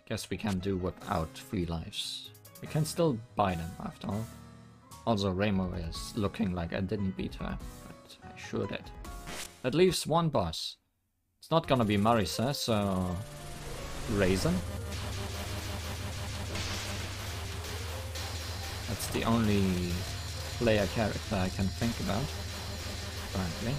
Guess we can do without 3 lives. We can still buy them after all. Also, Remo is looking like I didn't beat her, but I sure did. That leaves 1 boss. It's not gonna be Marisa, so... Raisin? That's the only player character I can think about, currently.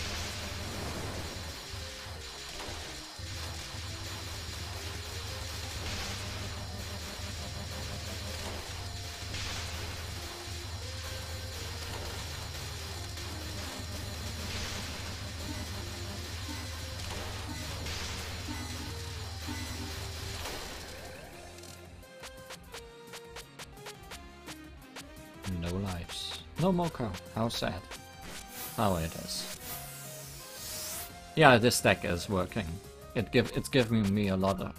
No lives. No more car. How sad. How it is. Yeah, this deck is working. It's giving me a lot of...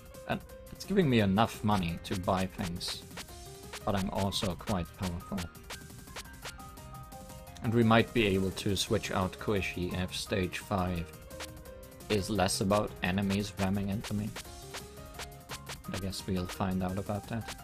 it's giving me enough money to buy things. But I'm also quite powerful. And we might be able to switch out Koishi if stage 5 is less about enemies ramming into me. I guess we'll find out about that.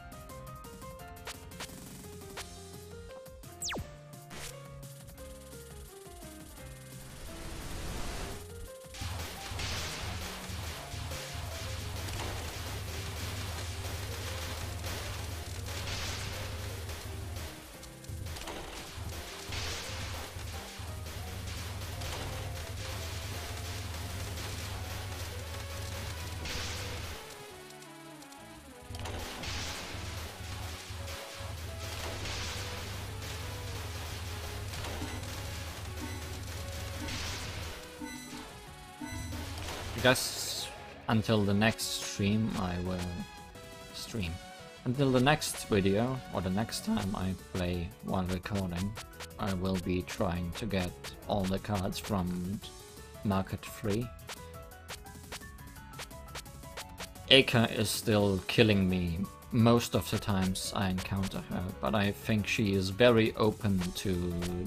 I guess until the next stream I will stream. Until the next video, or the next time I play while recording, I will be trying to get all the cards from Market Free. Aka is still killing me most of the times I encounter her, but I think she is very open to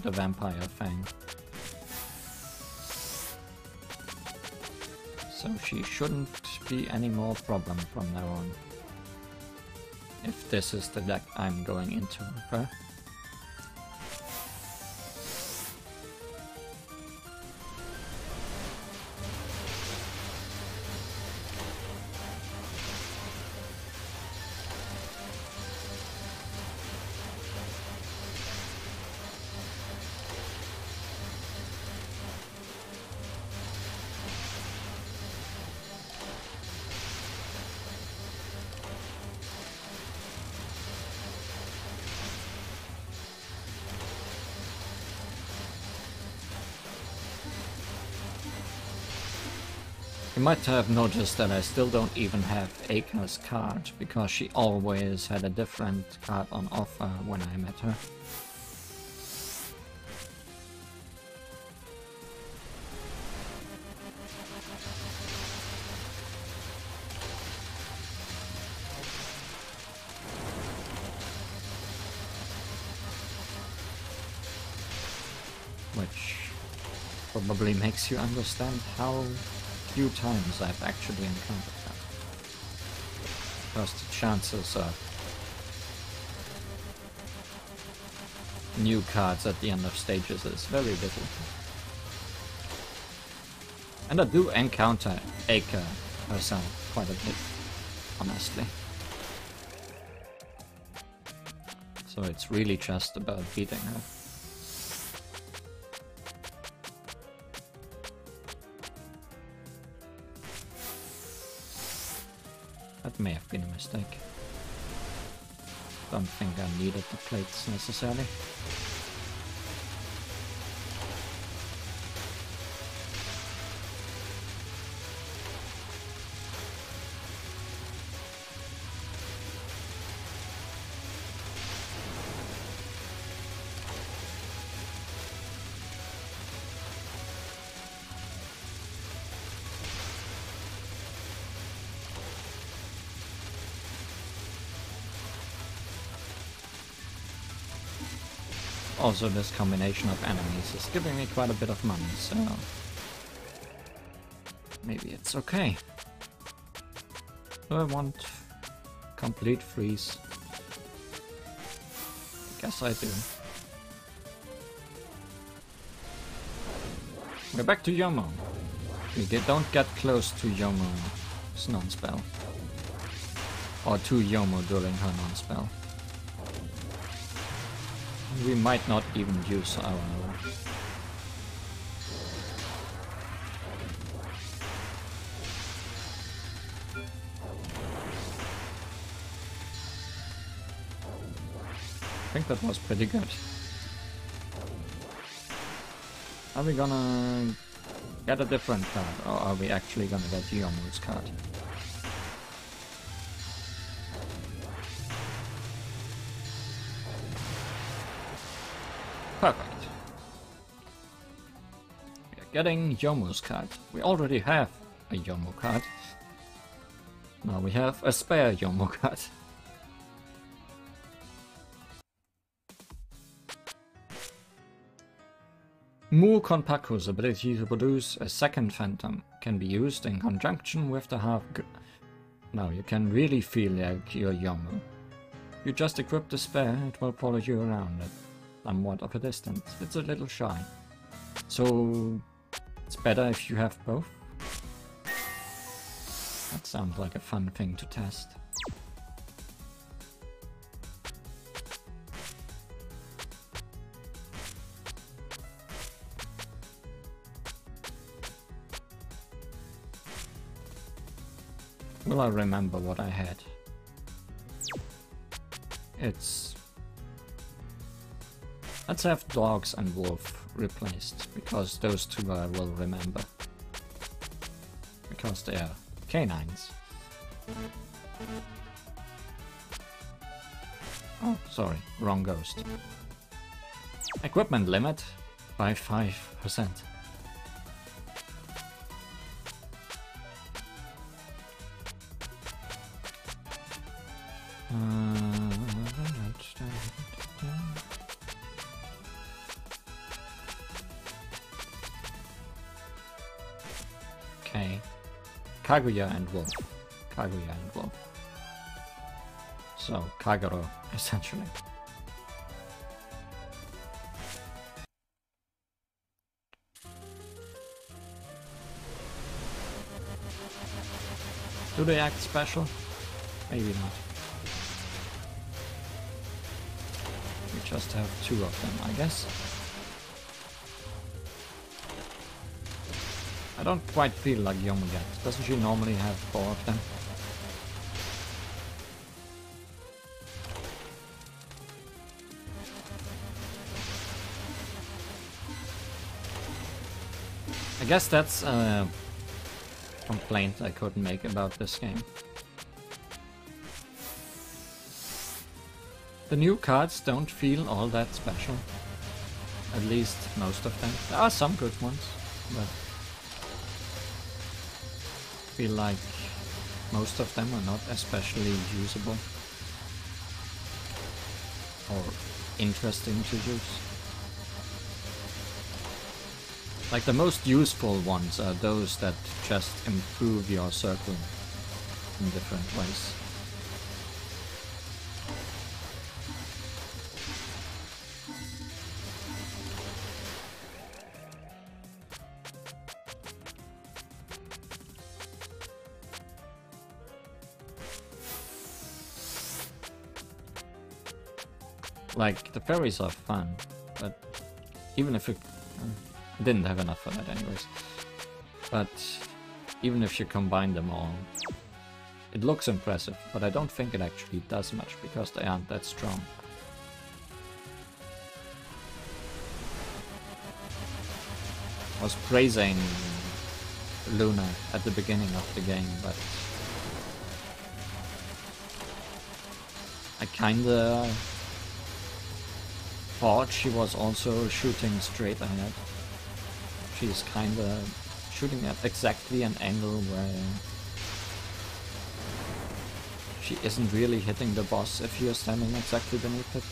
the vampire thing. So she shouldn't be any more problem from now on. If this is the deck I'm going into with her. You might have noticed that I still don't even have Aka's card, because she always had a different card on offer when I met her. Which probably makes you understand how few times I've actually encountered that. Because the chances of new cards at the end of stages is very little. And I do encounter Aka herself quite a bit, honestly. So it's really just about beating her. That may have been a mistake. Don't think I needed the plates necessarily. Also, this combination of enemies is giving me quite a bit of money, so maybe it's okay. Do I want complete freeze. Guess I do. We're back to Yomo. We don't get close to Yomo's non-spell. Or to Yomo during her non-spell. We might not even use our... I think that was pretty good. Are we gonna get a different card, or are we actually gonna get Yomu's card? Perfect. We are getting Yomu's card. We already have a Yomu card. Now we have a spare Yomu card. Mu Konpaku's ability to produce a second phantom can be used in conjunction with the half. Now you can really feel like you're Yomu. You just equip the spare, it will follow you around at somewhat of a distance. It's a little shy. So it's better if you have both. That sounds like a fun thing to test. Will I remember what I had? It's... Let's have dogs and wolf replaced, because those two I will remember. Because they are canines. Oh, sorry, wrong ghost. Equipment limit by 5%. Okay. Kaguya and Wolf. Kaguya and Wolf. So, Kagero, essentially. Do they act special? Maybe not. We just have two of them, I guess. I don't quite feel like Yomu yet. Doesn't she normally have 4 of them? I guess that's a complaint I couldn't make about this game. The new cards don't feel all that special. At least most of them. There are some good ones, but I feel like most of them are not especially usable or interesting to use. Like the most useful ones are those that just improve your circle in different ways. Like, the fairies are fun, but even if it... I didn't have enough for that anyways. But even if you combine them all, it looks impressive, but I don't think it actually does much because they aren't that strong. I was praising Luna at the beginning of the game, but I kinda thought she was also shooting straight ahead. She's kinda shooting at exactly an angle where she isn't really hitting the boss if you're standing exactly beneath it.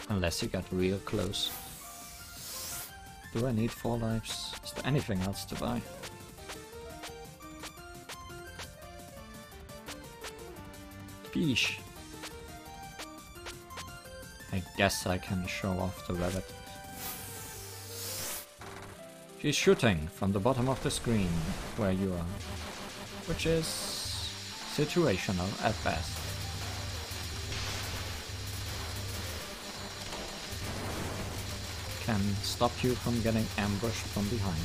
Unless you got real close. Do I need 4 lives? Is there anything else to buy? Beesh. I guess I can show off the rabbit. She's shooting from the bottom of the screen where you are, which is situational at best. Can stop you from getting ambushed from behind.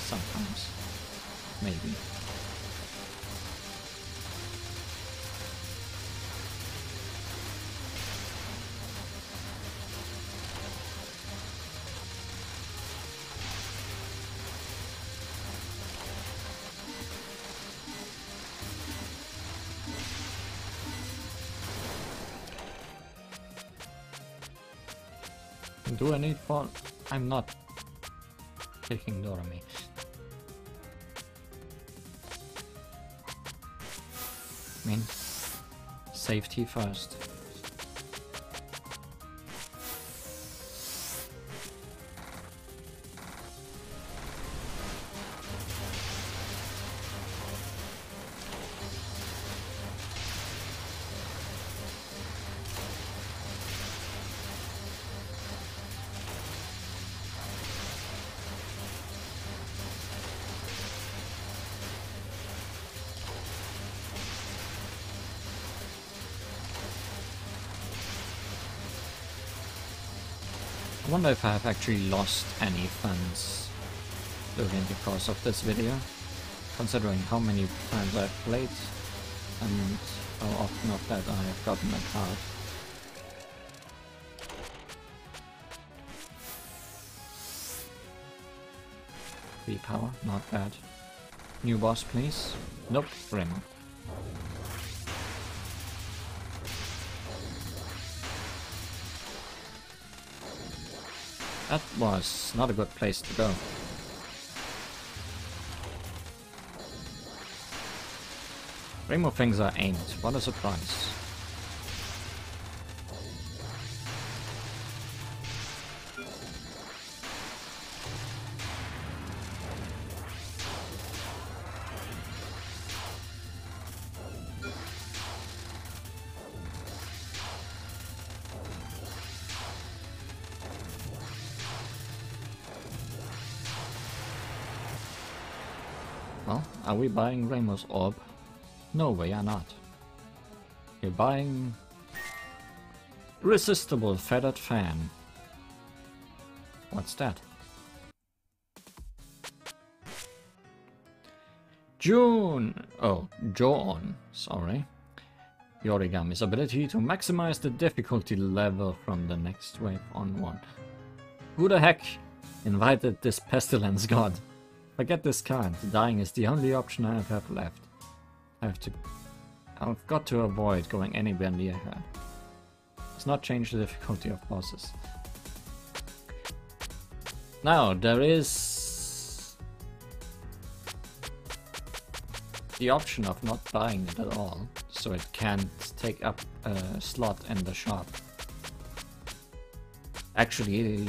Sometimes. Maybe. Do I need 4? I'm not taking Dorami. I mean, safety first. I wonder if I have actually lost any fans during the course of this video, considering how many times I've played and how often of that I have gotten a card. Free power, not bad. New boss please? Nope, Rim. That was not a good place to go. Rainbow things are aimed, what a surprise. Well, are we buying Rainbow's Orb? No, we are not. We're buying Irresistible Feathered Fan. What's that? Joon! Oh, Joon, sorry. Yorigami's ability to maximize the difficulty level from the next wave onward. Who the heck invited this pestilence god? Forget this card, dying is the only option I have left. I've got to avoid going anywhere near her. Does not change the difficulty of bosses. Now, there is the option of not buying it at all, so it can't take up a slot in the shop. Actually,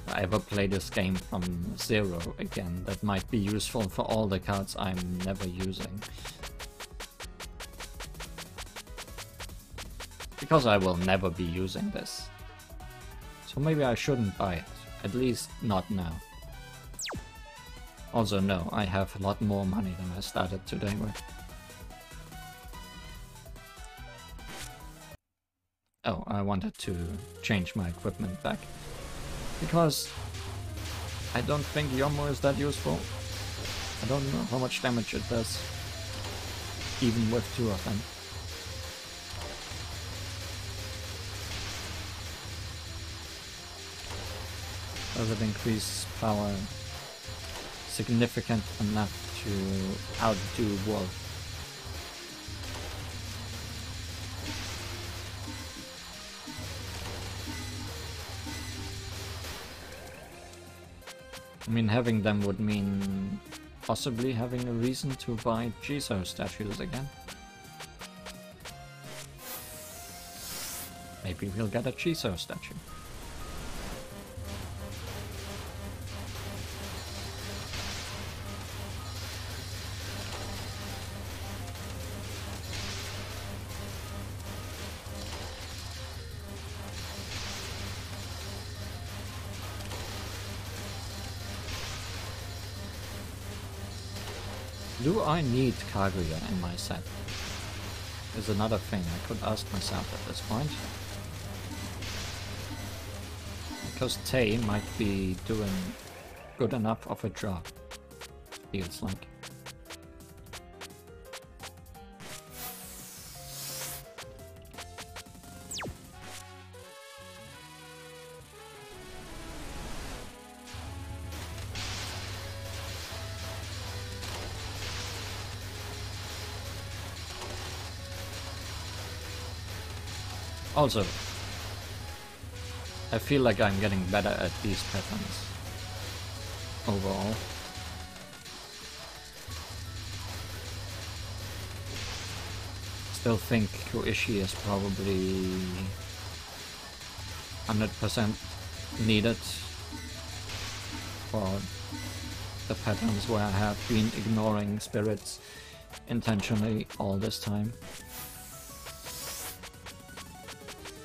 if I ever play this game from zero again, that might be useful for all the cards I'm never using. Because I will never be using this. So maybe I shouldn't buy it, at least not now. Also no, I have a lot more money than I started today with. Oh, I wanted to change my equipment back. Because I don't think Yomo is that useful. I don't know how much damage it does, even with 2 of them. Does it increase power significant enough to outdo Wolf? I mean, having them would mean possibly having a reason to buy Jizo statues again. Maybe we'll get a Jizo statue. Do I need Kaguya in my set? Is another thing I could ask myself at this point. Because Tay might be doing good enough of a job, feels like. Also, I feel like I'm getting better at these patterns overall. Still think Koishi is probably 100% needed for the patterns where I have been ignoring spirits intentionally all this time.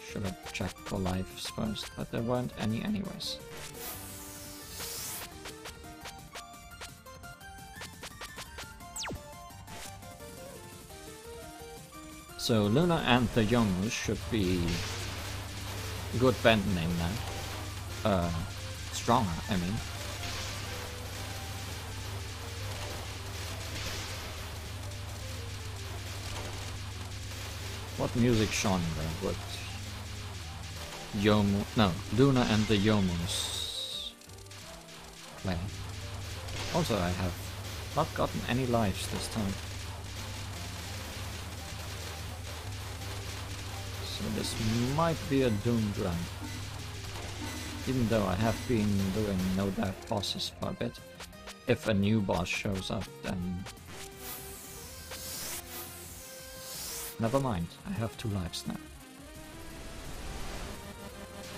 Should have checked for lives first, but there weren't any anyways. So Luna and the Yomus should be a good band name now. Stronger, I mean. What music genre would Luna and the Yomus play? Also, I have not gotten any lives this time. So this might be a doomed run. Even though I have been doing no doubt bosses for a bit. If a new boss shows up, then never mind, I have 2 lives now.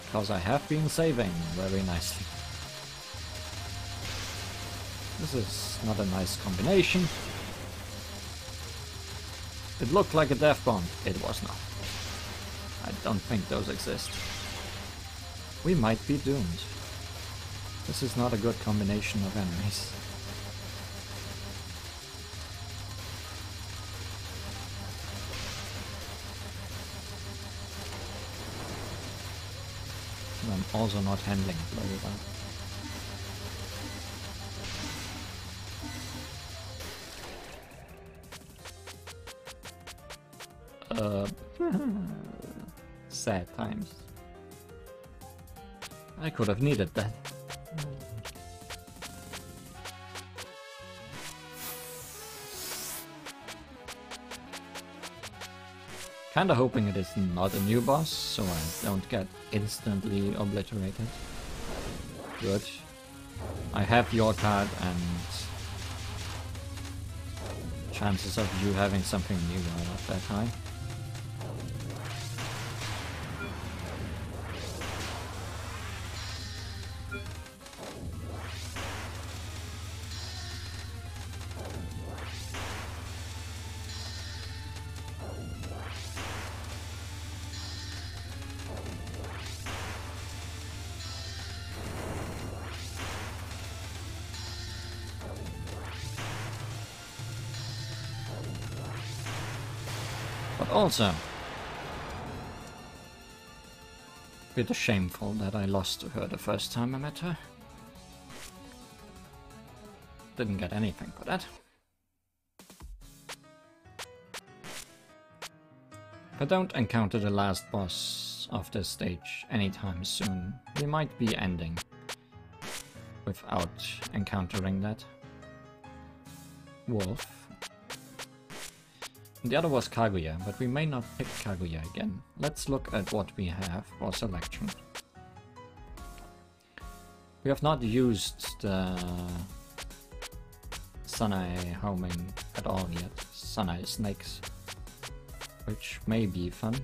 Because I have been saving very nicely. This is not a nice combination. It looked like a death bomb. It was not. I don't think those exist. We might be doomed. This is not a good combination of enemies. I'm also not handling it very well. Sad times. I could have needed that. Kinda hoping it is not a new boss, so I don't get instantly obliterated. Good. I have your card, and chances of you having something new are not that high. Also, bit shameful that I lost to her the first time I met her. Didn't get anything for that. If I don't encounter the last boss of this stage anytime soon, we might be ending without encountering that wolf. The other was Kaguya, but we may not pick Kaguya again. Let's look at what we have for selection. We have not used the Sanae homing at all yet. Sanae snakes, which may be fun.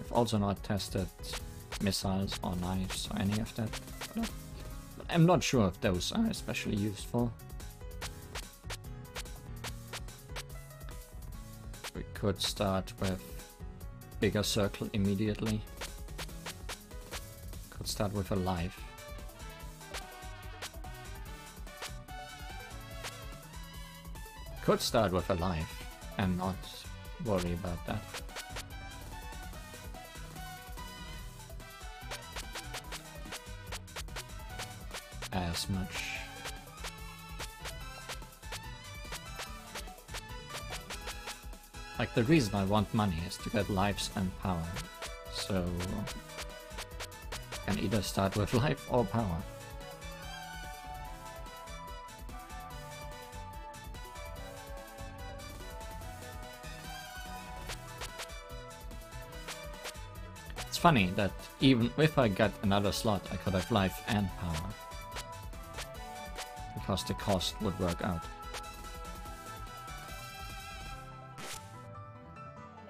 I've also not tested missiles or knives or any of that. But I'm not sure if those are especially useful. Could start with bigger circle immediately. Could start with a life. Could start with a life and not worry about that. As much. Like, the reason I want money is to get lives and power, so I can either start with life or power. It's funny that even if I get another slot, I could have life and power, because the cost would work out.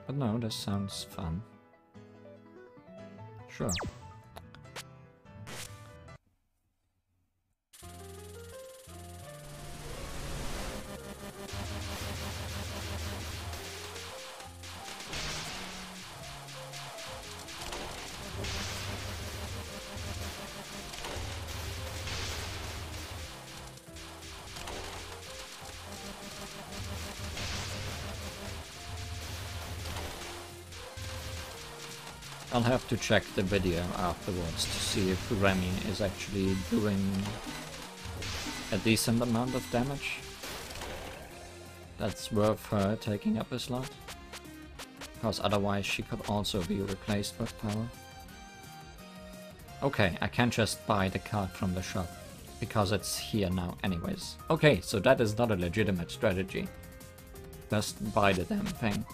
But no, this sounds fun. Sure. I'll have to check the video afterwards to see if Remy is actually doing a decent amount of damage that's worth her taking up a slot, because otherwise she could also be replaced with power. Okay, I can't just buy the card from the shop, because it's here now anyways. Okay, so that is not a legitimate strategy. Just buy the damn thing.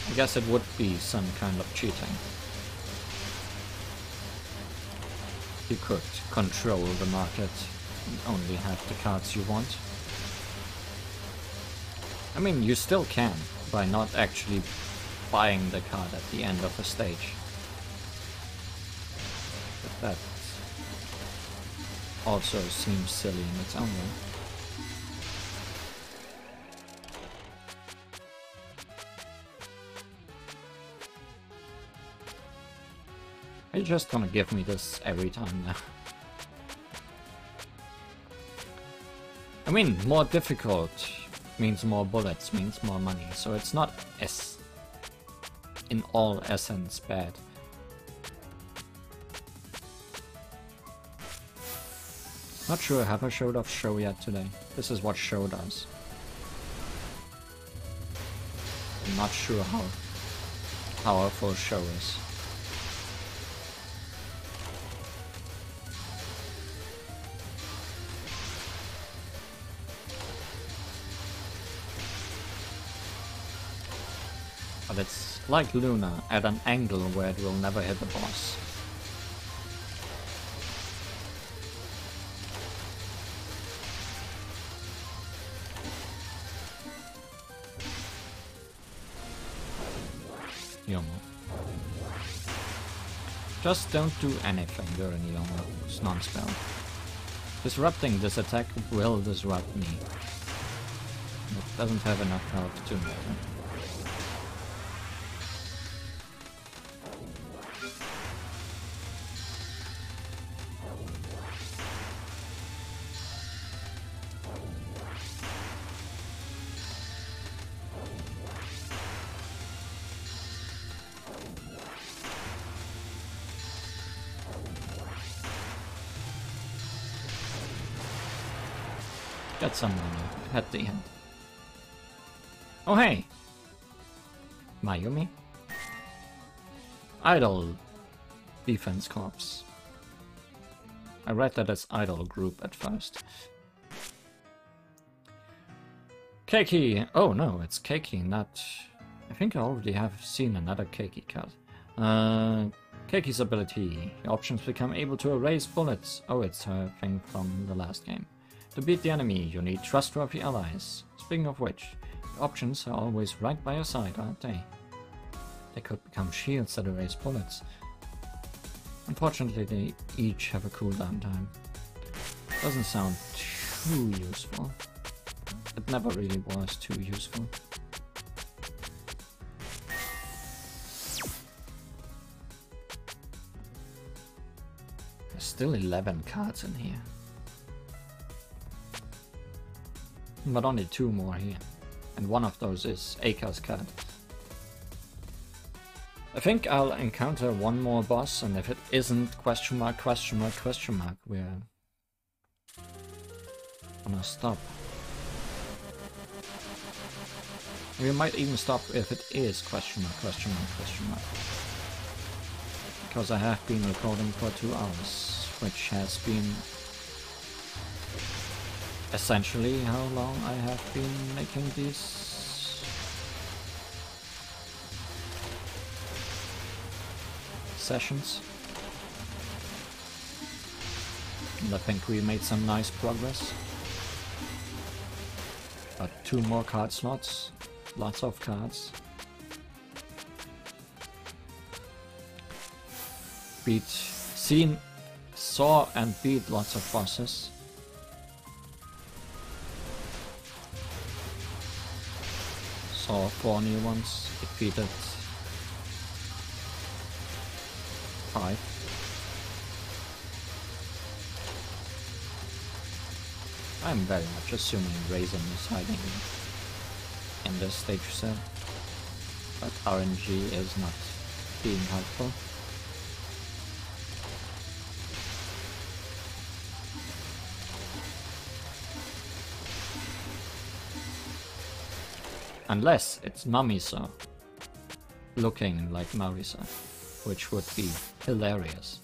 I guess it would be some kind of cheating. You could control the market and only have the cards you want. I mean, you still can, by not actually buying the card at the end of a stage. But that also seems silly in its own way. Are you just gonna give me this every time now? I mean, more difficult means more bullets, means more money, so it's not as, in all essence, bad. Not sure, have I showed off show yet today? This is what show does. I'm not sure how powerful show is. But it's like Luna, at an angle where it will never hit the boss. Yomo. Just don't do anything during Yomo's non-spell. Disrupting this attack will disrupt me. It doesn't have enough health to matter. Get some money at the end. Oh hey! Mayumi? Idol Defense Corps. I read that as Idol Group at first. Keiki! Oh no, it's Keiki, not... I think I already have seen another Keiki card. Keiki's ability. Your options become able to erase bullets. Oh, it's her thing from the last game. To beat the enemy, you need trustworthy allies. Speaking of which, your options are always right by your side, aren't they? They could become shields that erase bullets. Unfortunately, they each have a cooldown time. Doesn't sound too useful. it never really was too useful. There's still 11 cards in here. But only 2 more here. And one of those is Aka's card. I think I'll encounter one more boss, and if it isn't question mark, question mark, question mark, we're gonna stop. We might even stop if it is question mark, question mark, question mark. Because I have been recording for 2 hours, which has been essentially how long I have been making these sessions. And I think we made some nice progress. But 2 more card slots, lots of cards. Saw and beat lots of bosses. Saw 4 new ones, defeated 5. I'm very much assuming Raisin is hiding in this stage set, but RNG is not being helpful. Unless it's Mamisa looking like Marisa, which would be hilarious.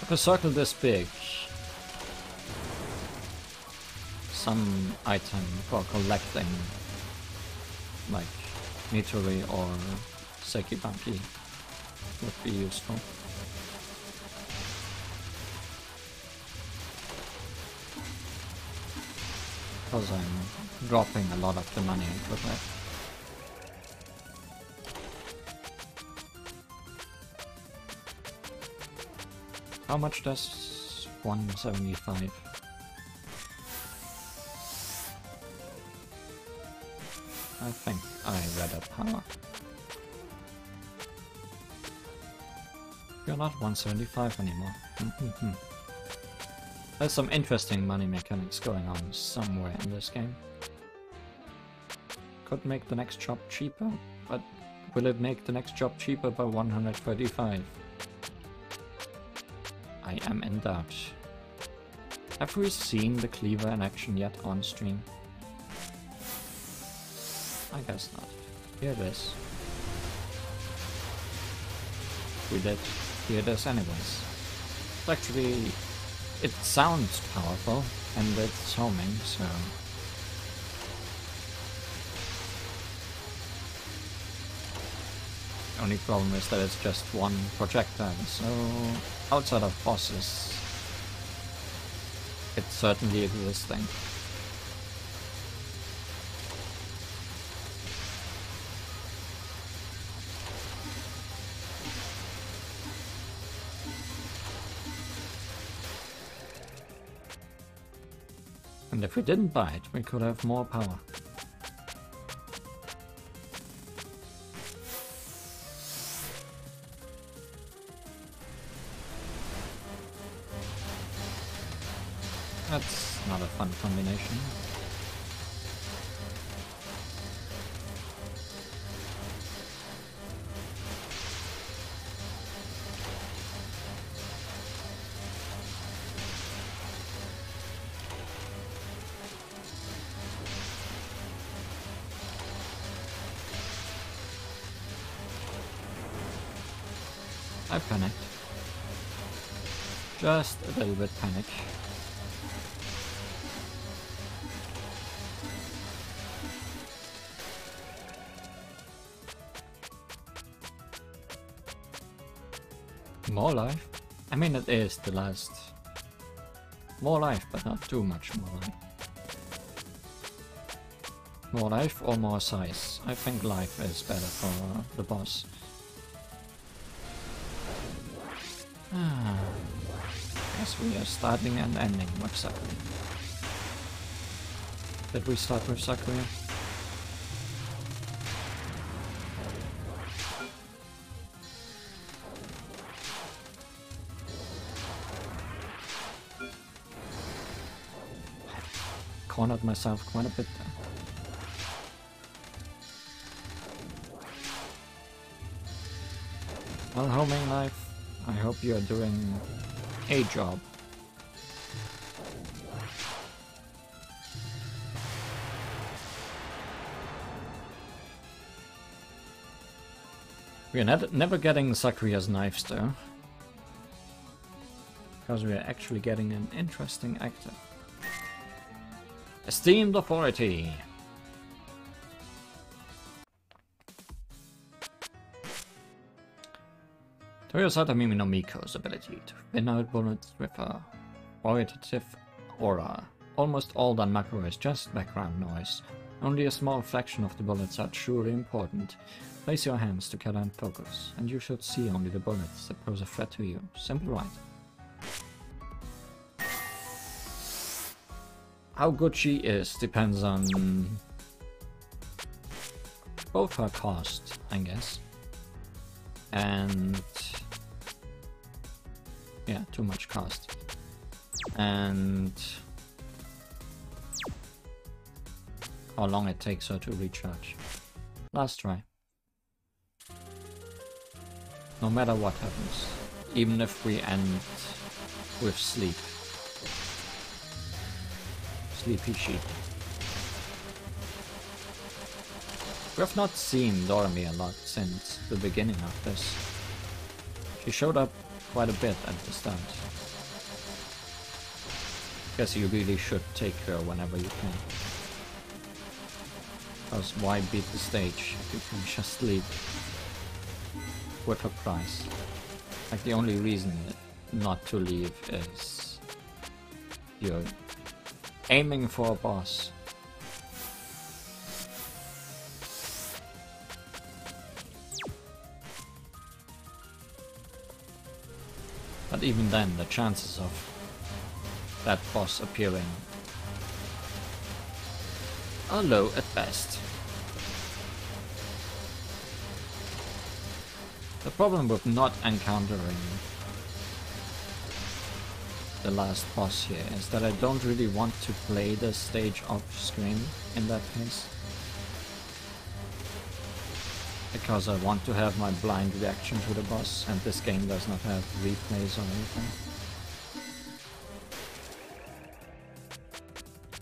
If a circle this big, some item for collecting, like Nitori or Sekibanki, would be useful. Because I'm dropping a lot of the money I could have. How much does 175? I think I read a power. You're not 175 anymore. There's some interesting money mechanics going on somewhere in this game. Could make the next job cheaper, but will it make the next job cheaper by 135? I am in doubt. Have we seen the cleaver in action yet on stream? I guess not. Here it is. We did. Here it is anyways. It's actually... it sounds powerful, and it's homing, so... Only problem is that it's just one projectile, so outside of bosses, it's certainly existing. And if we didn't buy it, we could have more power. That's not a fun combination. I panicked. Just a little bit panic. More life? I mean, it is the last. More life, but not too much more life. More life or more size? I think life is better for the boss. Guess we are starting and ending with Sakuya. Did we start with Sakuya? Cornered myself quite a bit there. Well, homing life, I hope you are doing a job. We are never getting Sakuya's knives though, because we are actually getting an interesting actor. Esteemed authority. Toyosata Mimi no Miko's ability to thin out bullets with a authoritative aura. Almost all Danmaku is just background noise. Only a small fraction of the bullets are truly important. Place your hands together and focus, and you should see only the bullets that pose a threat to you. Simple, right? How good she is depends on both her cost, I guess, and yeah, too much cost, and how long it takes her to recharge. Last try. No matter what happens, even if we end with sleep. Sleepy sheep. We have not seen Doremi a lot since the beginning of this. She showed up quite a bit at the start. Guess you really should take her whenever you can. Because why beat the stage if you can just leave with her prize? Like, the only reason not to leave is you're aiming for a boss. But even then, the chances of that boss appearing are low at best. The problem with not encountering the last boss here is that I don't really want to play the stage off screen in that case, because I want to have my blind reaction to the boss, and this game does not have replays or anything.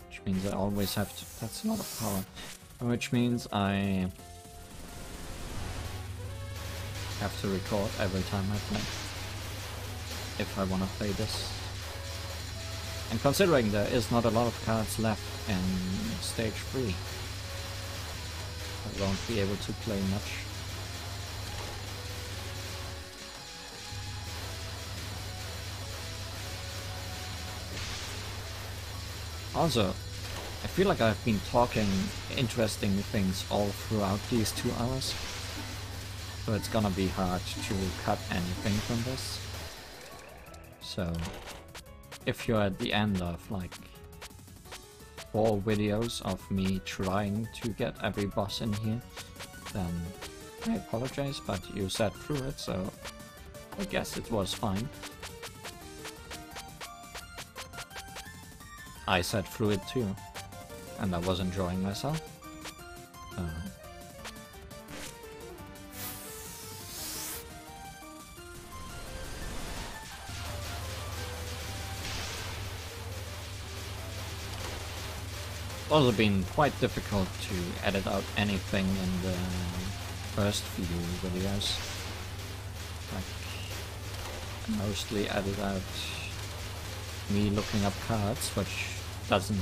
Which means I always have to... that's a lot of power. Which means I have to record every time I play, if I want to play this. And considering there is not a lot of cards left in stage 3, I won't be able to play much. Also, I feel like I've been talking interesting things all throughout these 2 hours, so it's gonna be hard to cut anything from this. So if you're at the end of like 4 videos of me trying to get every boss in here, then I apologize, but you sat through it, so I guess it was fine. I sat through it too, and I was enjoying myself. Also been quite difficult to edit out anything in the first few videos. Like, I mostly edit out me looking up cards, which doesn't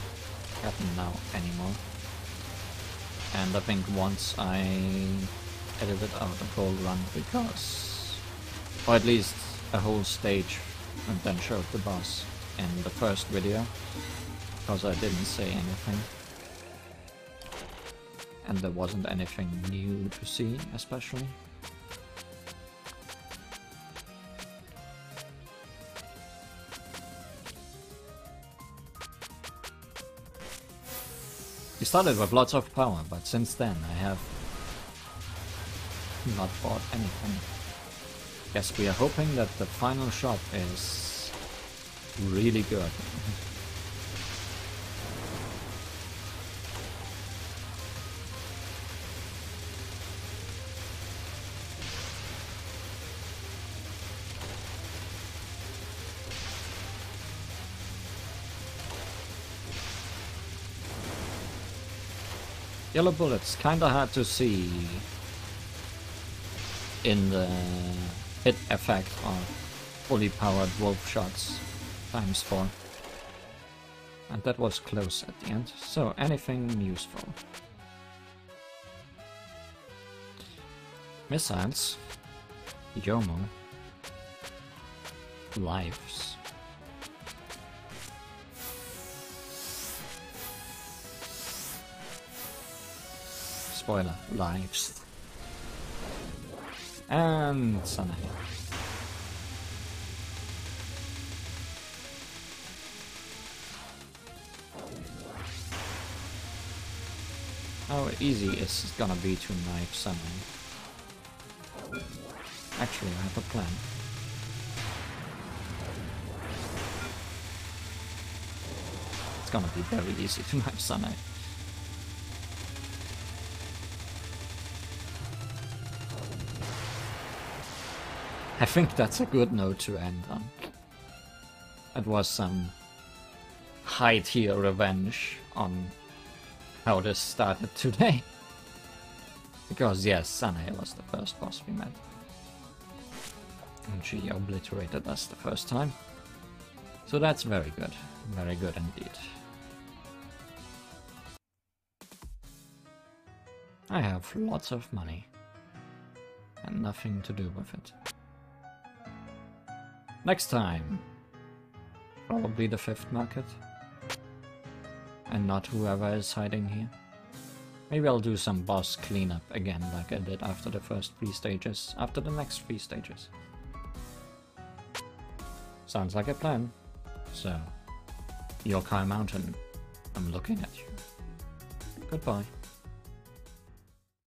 happen now anymore. And I think once I edited out a whole run, because, or at least a whole stage and then showed the boss in the first video, because I didn't say anything. And there wasn't anything new to see, especially. He started with lots of power, but since then I have not bought anything. Guess we are hoping that the final shop is really good. Yellow bullets, kinda hard to see in the hit effect of fully powered wolf shots ×4. And that was close at the end, so anything useful. Missiles, Yomo, lives. Spoiler, lives. And Sanae. How easy is it gonna be to knife Sanae? Actually, I have a plan. It's gonna be very easy to knife Sanae. I think that's a good note to end on. It was some high-tier revenge on how this started today. Because yes, Sanae was the first boss we met. And she obliterated us the first time. So that's very good. Very good indeed. I have lots of money. And nothing to do with it. Next time, probably the 5th market, and not whoever is hiding here. Maybe I'll do some boss cleanup again like I did after the first 3 stages, after the next 3 stages. Sounds like a plan. So, Yokai Mountain, I'm looking at you. Goodbye.